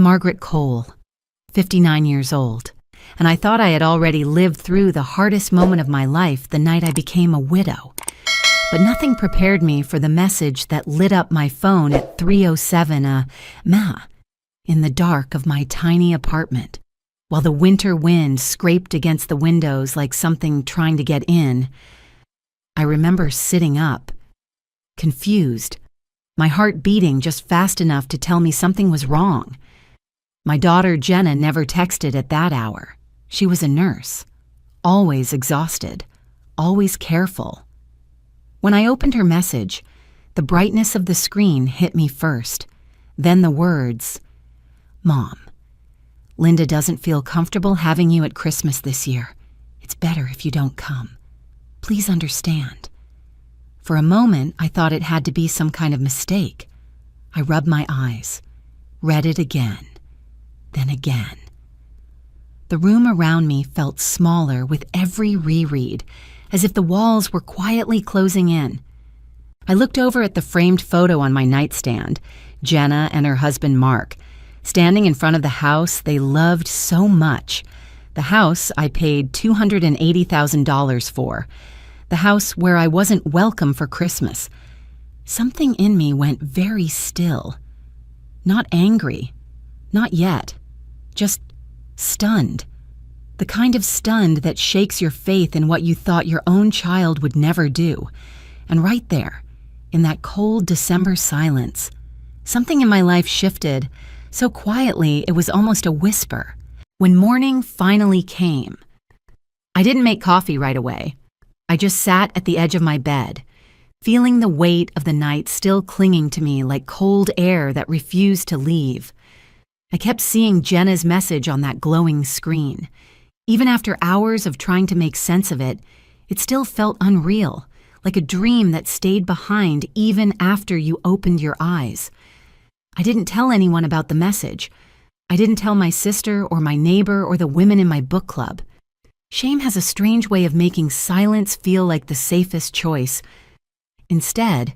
Margaret Cole, 59 years old, and I thought I had already lived through the hardest moment of my life the night I became a widow. But nothing prepared me for the message that lit up my phone at 3:07 in the dark of my tiny apartment. While the winter wind scraped against the windows like something trying to get in, I remember sitting up, confused, my heart beating just fast enough to tell me something was wrong. My daughter Jenna never texted at that hour. She was a nurse, always exhausted, always careful. When I opened her message, the brightness of the screen hit me first, then the words, "Mom, Linda doesn't feel comfortable having you at Christmas this year. It's better if you don't come. Please understand." For a moment, I thought it had to be some kind of mistake. I rubbed my eyes, read it again, then again. The room around me felt smaller with every reread, as if the walls were quietly closing in. I looked over at the framed photo on my nightstand, Jenna and her husband Mark, standing in front of the house they loved so much. The house I paid $280,000 for. The house where I wasn't welcome for Christmas. Something in me went very still. Not angry. Not yet. Just stunned. The kind of stunned that shakes your faith in what you thought your own child would never do. And right there, in that cold December silence, something in my life shifted, so quietly it was almost a whisper. When morning finally came, I didn't make coffee right away. I just sat at the edge of my bed, feeling the weight of the night still clinging to me like cold air that refused to leave. I kept seeing Jenna's message on that glowing screen. Even after hours of trying to make sense of it, it still felt unreal, like a dream that stayed behind even after you opened your eyes. I didn't tell anyone about the message. I didn't tell my sister or my neighbor or the women in my book club. Shame has a strange way of making silence feel like the safest choice. Instead,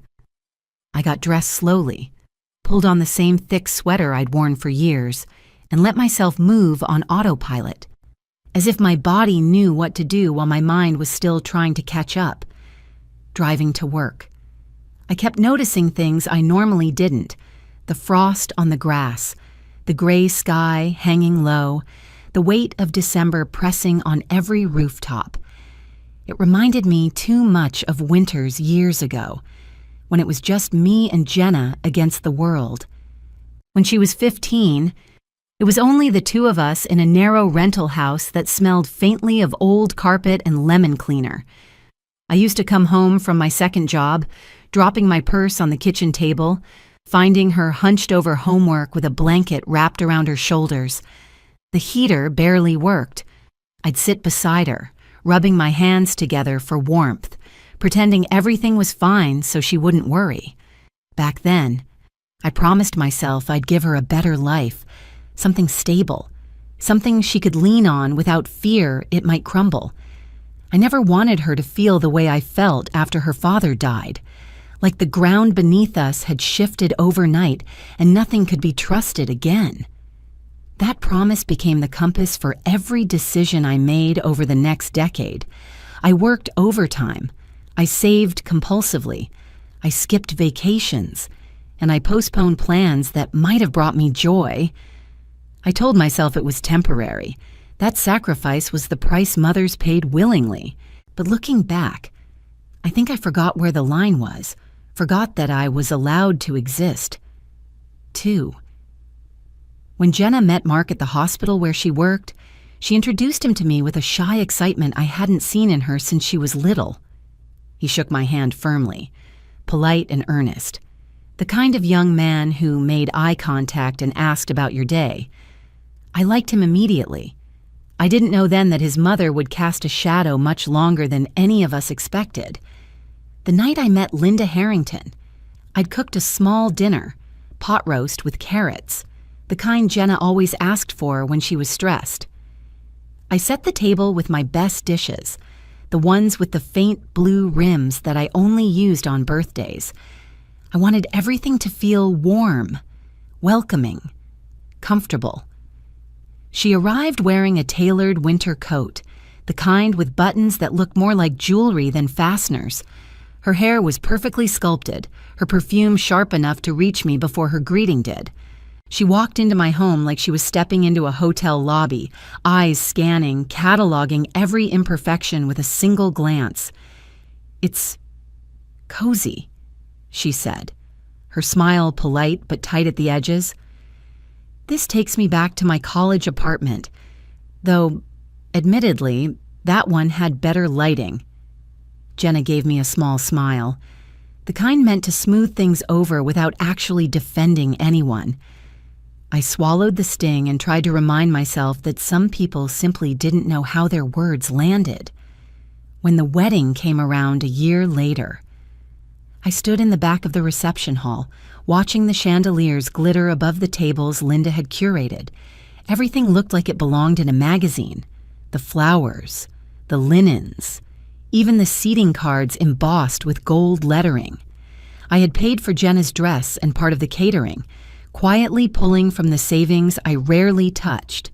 I got dressed slowly, pulled on the same thick sweater I'd worn for years, and let myself move on autopilot, as if my body knew what to do while my mind was still trying to catch up. Driving to work. I kept noticing things I normally didn't. The frost on the grass, the gray sky hanging low, the weight of December pressing on every rooftop. It reminded me too much of winters years ago, when it was just me and Jenna against the world. When she was 15, it was only the two of us in a narrow rental house that smelled faintly of old carpet and lemon cleaner. I used to come home from my second job, dropping my purse on the kitchen table, finding her hunched over homework with a blanket wrapped around her shoulders. The heater barely worked. I'd sit beside her, rubbing my hands together for warmth, pretending everything was fine so she wouldn't worry. Back then, I promised myself I'd give her a better life, something stable, something she could lean on without fear it might crumble. I never wanted her to feel the way I felt after her father died, like the ground beneath us had shifted overnight and nothing could be trusted again. That promise became the compass for every decision I made over the next decade. I worked overtime. I saved compulsively. I skipped vacations. And I postponed plans that might have brought me joy. I told myself it was temporary. That sacrifice was the price mothers paid willingly. But looking back, I think I forgot where the line was, forgot that I was allowed to exist. 2. When Jenna met Mark at the hospital where she worked, she introduced him to me with a shy excitement I hadn't seen in her since she was little. He shook my hand firmly, polite and earnest, the kind of young man who made eye contact and asked about your day. I liked him immediately. I didn't know then that his mother would cast a shadow much longer than any of us expected. The night I met Linda Harrington, I'd cooked a small dinner, pot roast with carrots, the kind Jenna always asked for when she was stressed. I set the table with my best dishes, the ones with the faint blue rims that I only used on birthdays. I wanted everything to feel warm, welcoming, comfortable. She arrived wearing a tailored winter coat, the kind with buttons that looked more like jewelry than fasteners. Her hair was perfectly sculpted, her perfume sharp enough to reach me before her greeting did. She walked into my home like she was stepping into a hotel lobby, eyes scanning, cataloging every imperfection with a single glance. "It's cozy," she said, her smile polite but tight at the edges. "This takes me back to my college apartment, though, admittedly, that one had better lighting." Jenna gave me a small smile, the kind meant to smooth things over without actually defending anyone. I swallowed the sting and tried to remind myself that some people simply didn't know how their words landed. When the wedding came around a year later, I stood in the back of the reception hall, watching the chandeliers glitter above the tables Linda had curated. Everything looked like it belonged in a magazine. The flowers, the linens, even the seating cards embossed with gold lettering. I had paid for Jenna's dress and part of the catering, quietly pulling from the savings I rarely touched.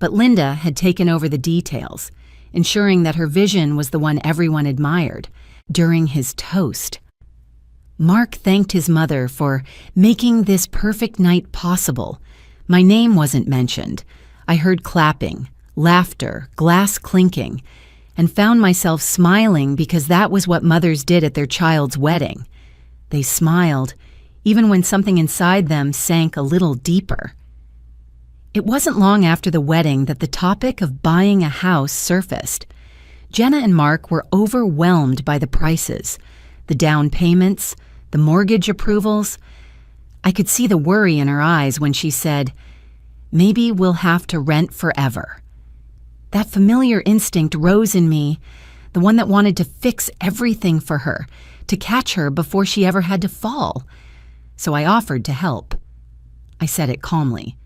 But Linda had taken over the details, ensuring that her vision was the one everyone admired. During his toast, Mark thanked his mother for making this perfect night possible. My name wasn't mentioned. I heard clapping, laughter, glass clinking, and found myself smiling because that was what mothers did at their child's wedding. They smiled, even when something inside them sank a little deeper. It wasn't long after the wedding that the topic of buying a house surfaced. Jenna and Mark were overwhelmed by the prices, the down payments, the mortgage approvals. I could see the worry in her eyes when she said, "Maybe we'll have to rent forever." That familiar instinct rose in me, the one that wanted to fix everything for her, to catch her before she ever had to fall. So I offered to help. I said it calmly,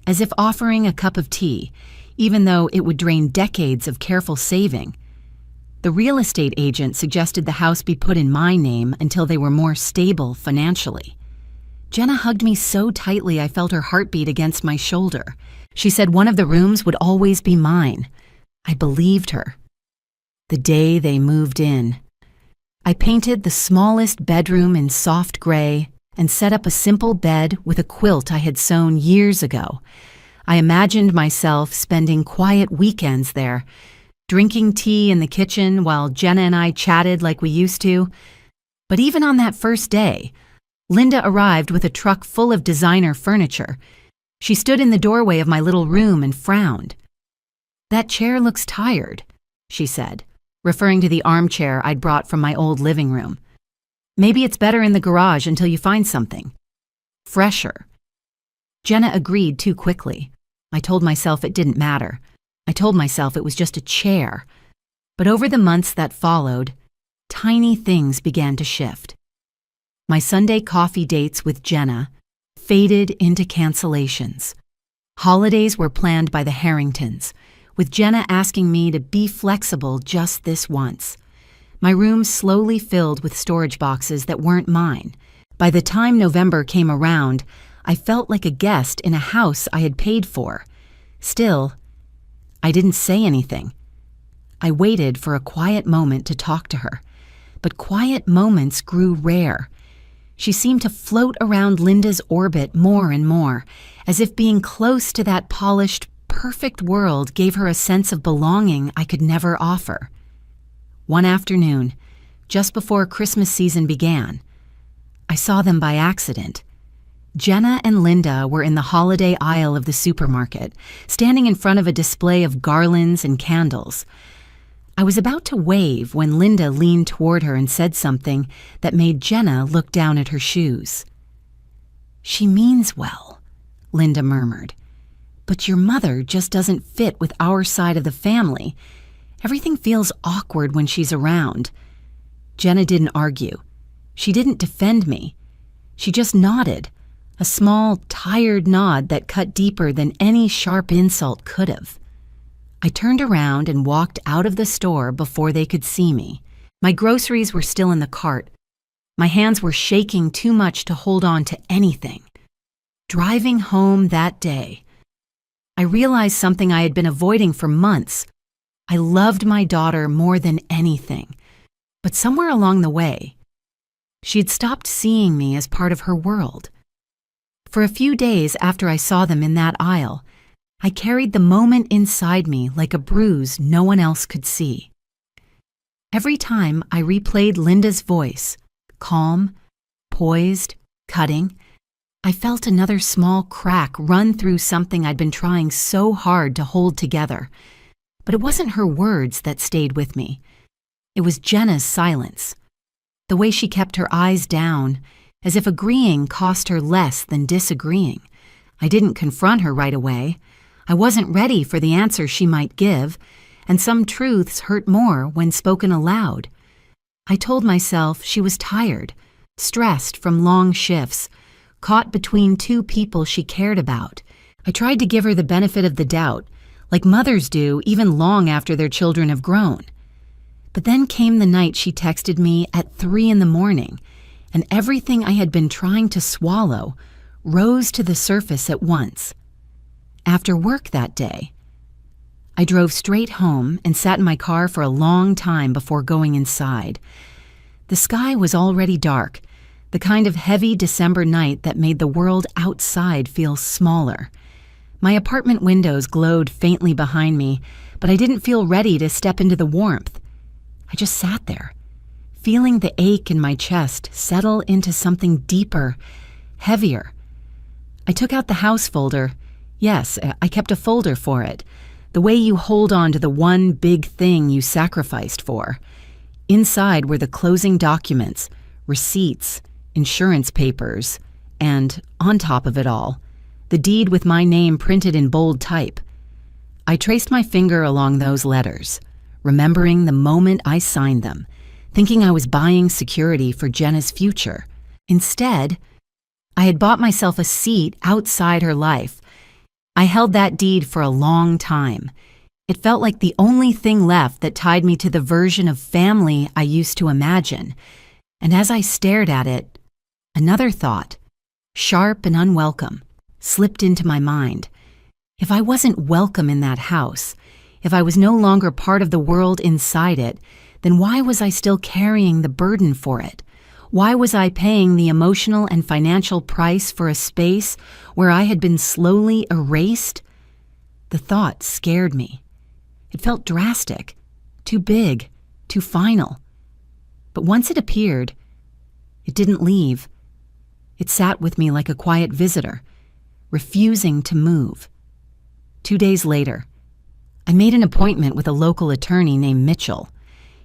as if offering a cup of tea, even though it would drain decades of careful saving. The real estate agent suggested the house be put in my name until they were more stable financially. Jenna hugged me so tightly I felt her heartbeat against my shoulder. She said one of the rooms would always be mine. I believed her. The day they moved in, I painted the smallest bedroom in soft gray and set up a simple bed with a quilt I had sewn years ago. I imagined myself spending quiet weekends there, drinking tea in the kitchen while Jenna and I chatted like we used to. But even on that first day, Linda arrived with a truck full of designer furniture. She stood in the doorway of my little room and frowned. "That chair looks tired," she said, referring to the armchair I'd brought from my old living room. "Maybe it's better in the garage until you find something fresher." Jenna agreed too quickly. I told myself it didn't matter. I told myself it was just a chair. But over the months that followed, tiny things began to shift. My Sunday coffee dates with Jenna faded into cancellations. Holidays were planned by the Harringtons, with Jenna asking me to be flexible just this once. My room slowly filled with storage boxes that weren't mine. By the time November came around, I felt like a guest in a house I had paid for. Still, I didn't say anything. I waited for a quiet moment to talk to her, but quiet moments grew rare. She seemed to float around Linda's orbit more and more, as if being close to that polished, perfect world gave her a sense of belonging I could never offer. One afternoon, just before Christmas season began, I saw them by accident. Jenna and Linda were in the holiday aisle of the supermarket, standing in front of a display of garlands and candles. I was about to wave when Linda leaned toward her and said something that made Jenna look down at her shoes. "She means well," Linda murmured, "but your mother just doesn't fit with our side of the family. Everything feels awkward when she's around." Jenna didn't argue. She didn't defend me. She just nodded, a small, tired nod that cut deeper than any sharp insult could have. I turned around and walked out of the store before they could see me. My groceries were still in the cart. My hands were shaking too much to hold on to anything. Driving home that day, I realized something I had been avoiding for months. I loved my daughter more than anything, but somewhere along the way, she had stopped seeing me as part of her world. For a few days after I saw them in that aisle, I carried the moment inside me like a bruise no one else could see. Every time I replayed Linda's voice, calm, poised, cutting, I felt another small crack run through something I'd been trying so hard to hold together. But it wasn't her words that stayed with me. It was Jenna's silence. The way she kept her eyes down, as if agreeing cost her less than disagreeing. I didn't confront her right away. I wasn't ready for the answer she might give, and some truths hurt more when spoken aloud. I told myself she was tired, stressed from long shifts, caught between two people she cared about. I tried to give her the benefit of the doubt, like mothers do even long after their children have grown. But then came the night she texted me at 3 a.m, and everything I had been trying to swallow rose to the surface at once. After work that day, I drove straight home and sat in my car for a long time before going inside. The sky was already dark, the kind of heavy December night that made the world outside feel smaller. My apartment windows glowed faintly behind me, but I didn't feel ready to step into the warmth. I just sat there, feeling the ache in my chest settle into something deeper, heavier. I took out the house folder. Yes, I kept a folder for it, the way you hold on to the one big thing you sacrificed for. Inside were the closing documents, receipts, insurance papers, and, on top of it all, the deed with my name printed in bold type. I traced my finger along those letters, remembering the moment I signed them, thinking I was buying security for Jenna's future. Instead, I had bought myself a seat outside her life. I held that deed for a long time. It felt like the only thing left that tied me to the version of family I used to imagine. And as I stared at it, another thought, sharp and unwelcome, slipped into my mind. If I wasn't welcome in that house, if I was no longer part of the world inside it, then why was I still carrying the burden for it? Why was I paying the emotional and financial price for a space where I had been slowly erased? The thought scared me. It felt drastic, too big, too final. But once it appeared, it didn't leave. It sat with me like a quiet visitor, refusing to move. 2 days later, I made an appointment with a local attorney named Mitchell.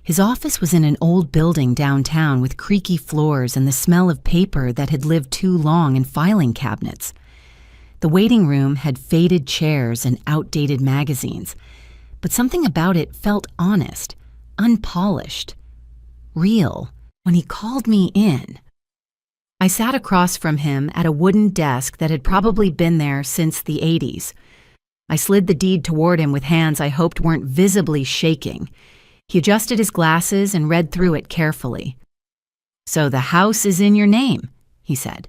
His office was in an old building downtown with creaky floors and the smell of paper that had lived too long in filing cabinets. The waiting room had faded chairs and outdated magazines, but something about it felt honest, unpolished, real. When he called me in, I sat across from him at a wooden desk that had probably been there since the 80s. I slid the deed toward him with hands I hoped weren't visibly shaking. He adjusted his glasses and read through it carefully. "So the house is in your name," he said.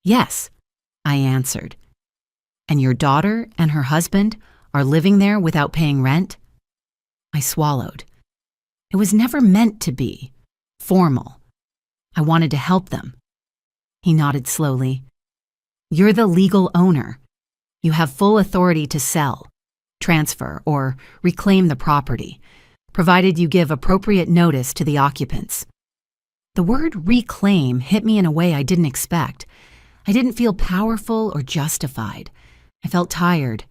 "Yes," I answered. "And your daughter and her husband are living there without paying rent?" I swallowed. It was never meant to be formal. I wanted to help them. He nodded slowly. "You're the legal owner. You have full authority to sell, transfer, or reclaim the property, provided you give appropriate notice to the occupants." The word reclaim hit me in a way I didn't expect. I didn't feel powerful or justified. I felt tired,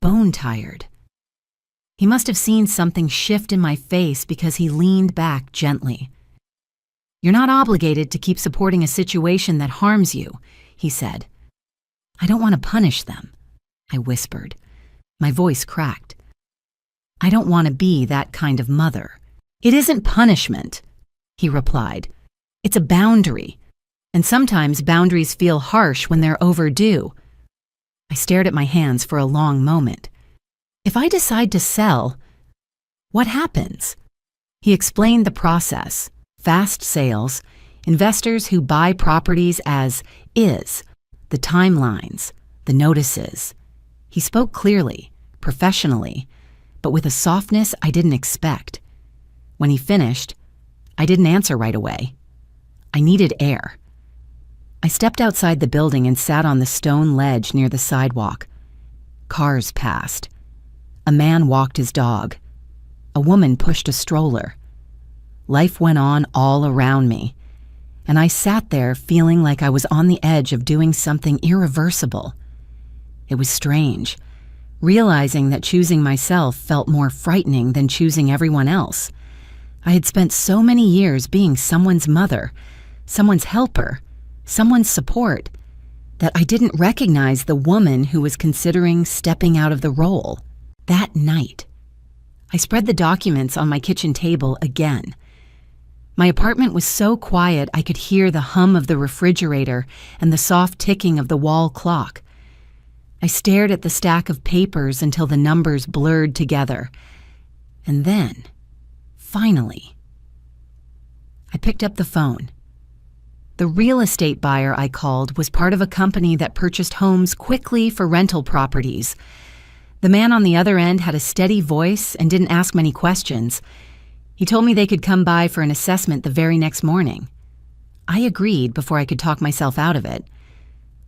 bone-tired. He must have seen something shift in my face because he leaned back gently. "You're not obligated to keep supporting a situation that harms you," he said. "I don't want to punish them," I whispered. My voice cracked. "I don't want to be that kind of mother." "It isn't punishment," he replied. "It's a boundary, and sometimes boundaries feel harsh when they're overdue." I stared at my hands for a long moment. "If I decide to sell, what happens?" He explained the process. Fast sales, investors who buy properties as is, the timelines, the notices. He spoke clearly, professionally, but with a softness I didn't expect. When he finished, I didn't answer right away. I needed air. I stepped outside the building and sat on the stone ledge near the sidewalk. Cars passed. A man walked his dog. A woman pushed a stroller. Life went on all around me, and I sat there feeling like I was on the edge of doing something irreversible. It was strange, realizing that choosing myself felt more frightening than choosing everyone else. I had spent so many years being someone's mother, someone's helper, someone's support, that I didn't recognize the woman who was considering stepping out of the role. That night, I spread the documents on my kitchen table again. My apartment was so quiet I could hear the hum of the refrigerator and the soft ticking of the wall clock. I stared at the stack of papers until the numbers blurred together. And then, finally, I picked up the phone. The real estate buyer I called was part of a company that purchased homes quickly for rental properties. The man on the other end had a steady voice and didn't ask many questions. He told me they could come by for an assessment the very next morning. I agreed before I could talk myself out of it.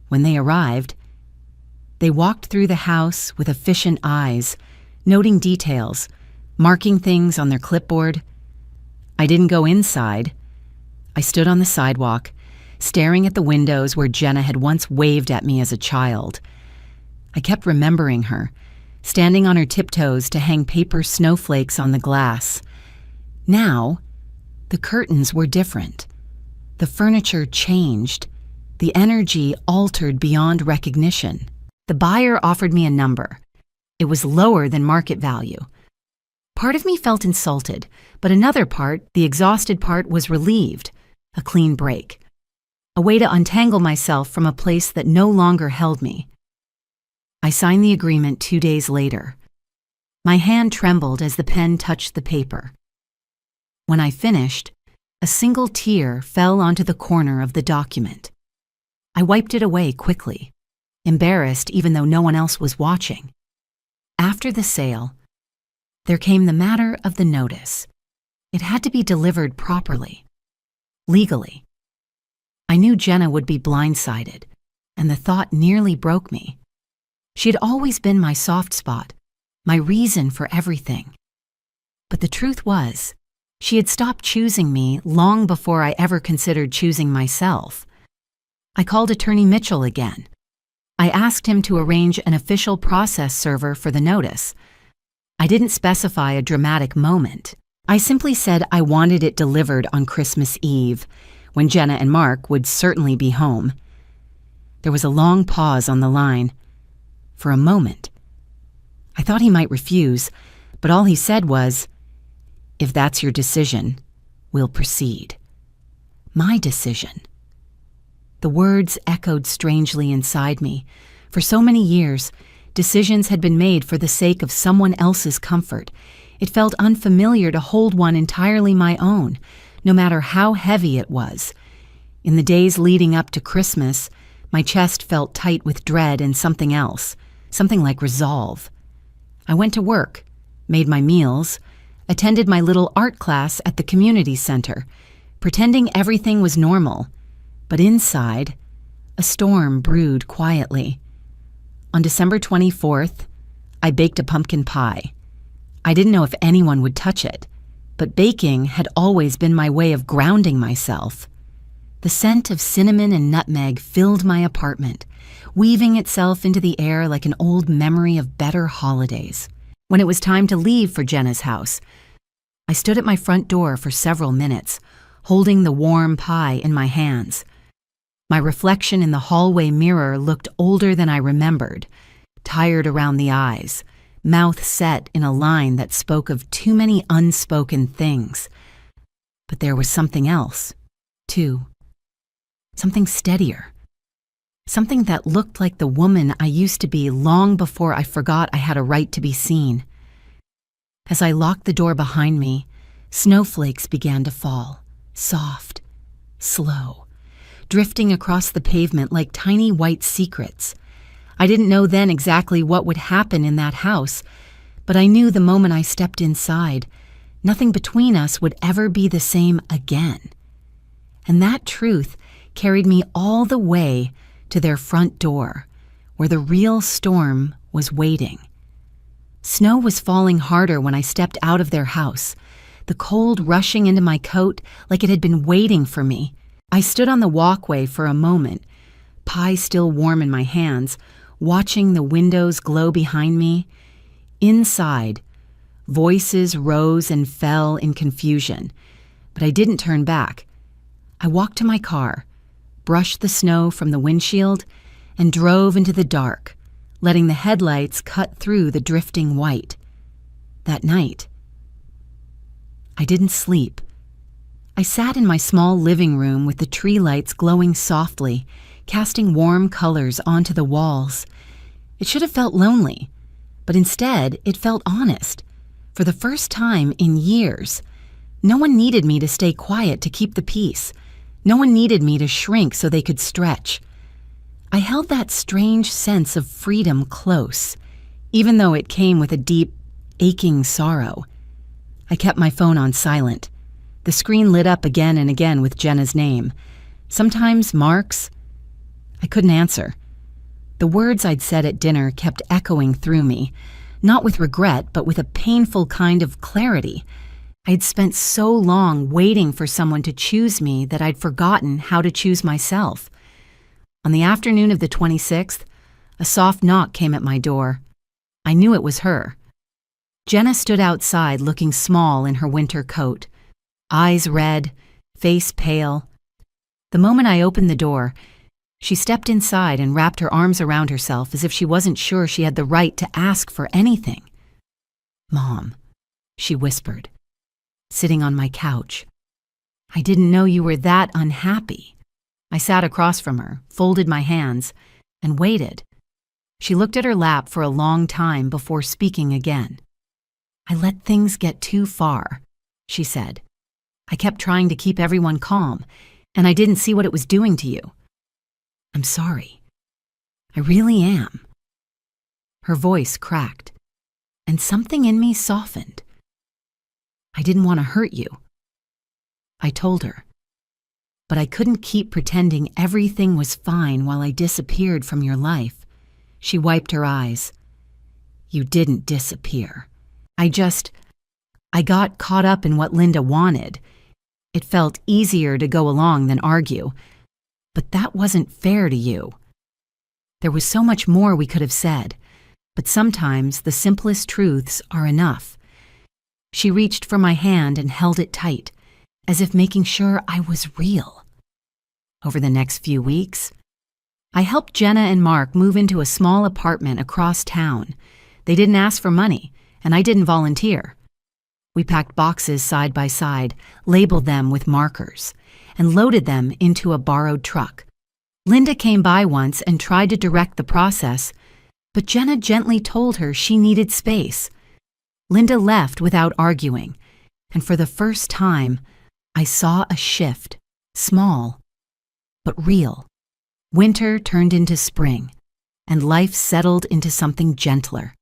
When they arrived, they walked through the house with efficient eyes, noting details, marking things on their clipboard. I didn't go inside. I stood on the sidewalk, staring at the windows where Jenna had once waved at me as a child. I kept remembering her, standing on her tiptoes to hang paper snowflakes on the glass. Now, the curtains were different. The furniture changed. The energy altered beyond recognition. The buyer offered me a number. It was lower than market value. Part of me felt insulted, but another part, the exhausted part, was relieved. A clean break. A way to untangle myself from a place that no longer held me. I signed the agreement 2 days later. My hand trembled as the pen touched the paper. When I finished, a single tear fell onto the corner of the document. I wiped it away quickly, embarrassed even though no one else was watching. After the sale, there came the matter of the notice. It had to be delivered properly, legally. I knew Jenna would be blindsided, and the thought nearly broke me. She had always been my soft spot, my reason for everything. But the truth was, she had stopped choosing me long before I ever considered choosing myself. I called Attorney Mitchell again. I asked him to arrange an official process server for the notice. I didn't specify a dramatic moment. I simply said I wanted it delivered on Christmas Eve, when Jenna and Mark would certainly be home. There was a long pause on the line. For a moment, I thought he might refuse, but all he said was, "If that's your decision, we'll proceed." My decision. The words echoed strangely inside me. For so many years, decisions had been made for the sake of someone else's comfort. It felt unfamiliar to hold one entirely my own, no matter how heavy it was. In the days leading up to Christmas, my chest felt tight with dread and something else, something like resolve. I went to work, made my meals, attended my little art class at the community center, pretending everything was normal. But inside, a storm brewed quietly. On December 24th, I baked a pumpkin pie. I didn't know if anyone would touch it, but baking had always been my way of grounding myself. The scent of cinnamon and nutmeg filled my apartment, weaving itself into the air like an old memory of better holidays. When it was time to leave for Jenna's house, I stood at my front door for several minutes, holding the warm pie in my hands. My reflection in the hallway mirror looked older than I remembered, tired around the eyes, mouth set in a line that spoke of too many unspoken things. But there was something else, too. Something steadier. Something that looked like the woman I used to be long before I forgot I had a right to be seen. As I locked the door behind me, snowflakes began to fall, soft, slow, drifting across the pavement like tiny white secrets. I didn't know then exactly what would happen in that house, but I knew the moment I stepped inside, nothing between us would ever be the same again. And that truth carried me all the way to their front door, where the real storm was waiting. Snow was falling harder when I stepped out of their house, the cold rushing into my coat like it had been waiting for me. I stood on the walkway for a moment, pie still warm in my hands, watching the windows glow behind me. Inside, voices rose and fell in confusion, but I didn't turn back. I walked to my car, brushed the snow from the windshield, and drove into the dark, letting the headlights cut through the drifting white. That night, I didn't sleep. I sat in my small living room with the tree lights glowing softly, casting warm colors onto the walls. It should have felt lonely, but instead it felt honest. For the first time in years, no one needed me to stay quiet to keep the peace. No one needed me to shrink so they could stretch. I held that strange sense of freedom close, even though it came with a deep, aching sorrow. I kept my phone on silent. The screen lit up again and again with Jenna's name. Sometimes Mark's. I couldn't answer. The words I'd said at dinner kept echoing through me, not with regret, but with a painful kind of clarity. I'd spent so long waiting for someone to choose me that I'd forgotten how to choose myself. On the afternoon of the 26th, a soft knock came at my door. I knew it was her. Jenna stood outside looking small in her winter coat, eyes red, face pale. The moment I opened the door, she stepped inside and wrapped her arms around herself as if she wasn't sure she had the right to ask for anything. "Mom," she whispered, sitting on my couch. "I didn't know you were that unhappy." I sat across from her, folded my hands, and waited. She looked at her lap for a long time before speaking again. "I let things get too far," she said. "I kept trying to keep everyone calm, and I didn't see what it was doing to you. I'm sorry. I really am." Her voice cracked, and something in me softened. "I didn't want to hurt you," I told her. "But I couldn't keep pretending everything was fine while I disappeared from your life." She wiped her eyes. "You didn't disappear. I got caught up in what Linda wanted. It felt easier to go along than argue. But that wasn't fair to you. There was so much more we could have said, but sometimes the simplest truths are enough." She reached for my hand and held it tight, as if making sure I was real. Over the next few weeks, I helped Jenna and Mark move into a small apartment across town. They didn't ask for money, and I didn't volunteer. We packed boxes side by side, labeled them with markers, and loaded them into a borrowed truck. Linda came by once and tried to direct the process, but Jenna gently told her she needed space. Linda left without arguing, and for the first time, I saw a shift, small, but real. Winter turned into spring, and life settled into something gentler.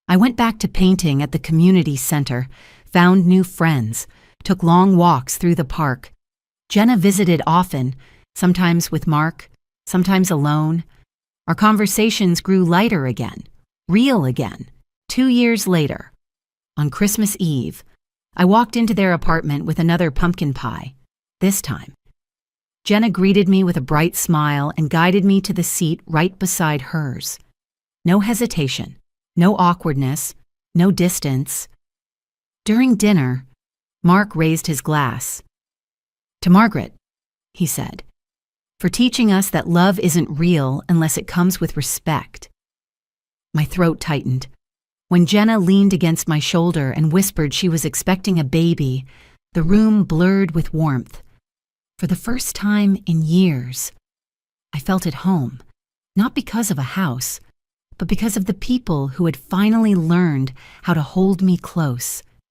I went back to painting at the community center, found new friends, took long walks through the park. Jenna visited often, sometimes with Mark, sometimes alone. Our conversations grew lighter again, real again. 2 years later, on Christmas Eve, I walked into their apartment with another pumpkin pie. This time, Jenna greeted me with a bright smile and guided me to the seat right beside hers. No hesitation, no awkwardness, no distance. During dinner, Mark raised his glass. "To Margaret," he said, "for teaching us that love isn't real unless it comes with respect." My throat tightened. When Jenna leaned against my shoulder and whispered she was expecting a baby, the room blurred with warmth. For the first time in years, I felt at home, not because of a house, but because of the people who had finally learned how to hold me close.